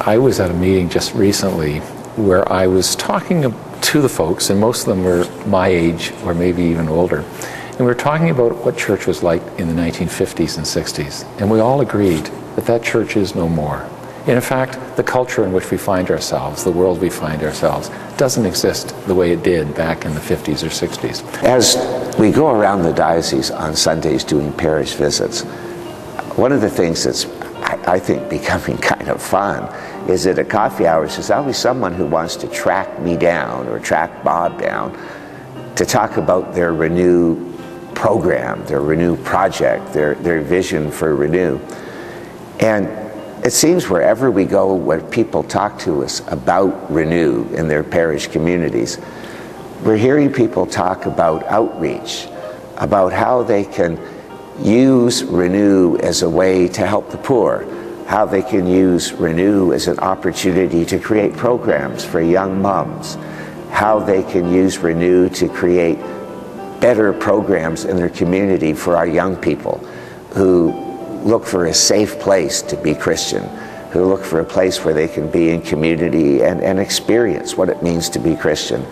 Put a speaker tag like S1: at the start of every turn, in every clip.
S1: I was at a meeting just recently where I was talking to the folks, and most of them were my age or maybe even older, and we were talking about what church was like in the 1950s and 60s, and we all agreed that that church is no more. And in fact, the culture in which we find ourselves, the world we find ourselves, doesn't exist the way it did back in the 50s or 60s.
S2: As we go around the diocese on Sundays doing parish visits, one of the things that's, I think, becoming kind of fun is that at coffee hours there's always someone who wants to track me down or track Bob down to talk about their Renew program, their Renew project, their vision for Renew. And it seems wherever we go, when people talk to us about Renew in their parish communities, we're hearing people talk about outreach, about how they can use Renew as a way to help the poor, how they can use Renew as an opportunity to create programs for young moms, how they can use Renew to create better programs in their community for our young people who look for a safe place to be Christian, who look for a place where they can be in community and experience what it means to be Christian.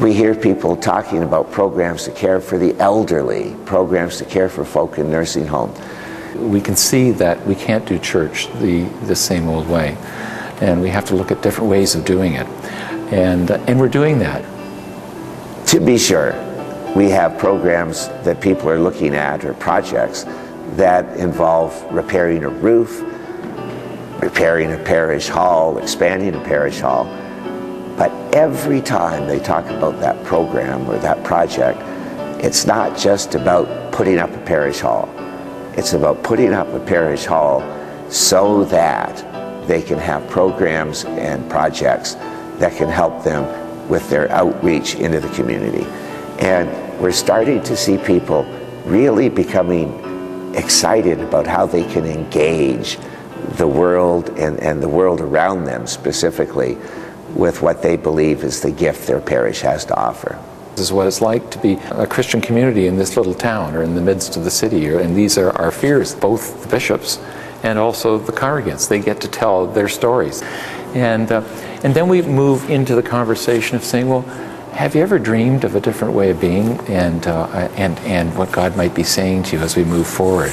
S2: We hear people talking about programs to care for the elderly, programs to care for folk in nursing homes.
S1: We can see that we can't do church the same old way, and we have to look at different ways of doing it, and we're doing that.
S2: To be sure, we have programs that people are looking at, or projects that involve repairing a roof, repairing a parish hall, expanding a parish hall. But every time they talk about that program or that project, it's not just about putting up a parish hall. It's about putting up a parish hall so that they can have programs and projects that can help them with their outreach into the community. And we're starting to see people really becoming excited about how they can engage the world and the world around them specifically with what they believe is the gift their parish has to offer.
S1: This is what it's like to be a Christian community in this little town or in the midst of the city, and these are our fears, both the bishops and also the congregants. They get to tell their stories. And then we move into the conversation of saying, well, have you ever dreamed of a different way of being and what God might be saying to you as we move forward?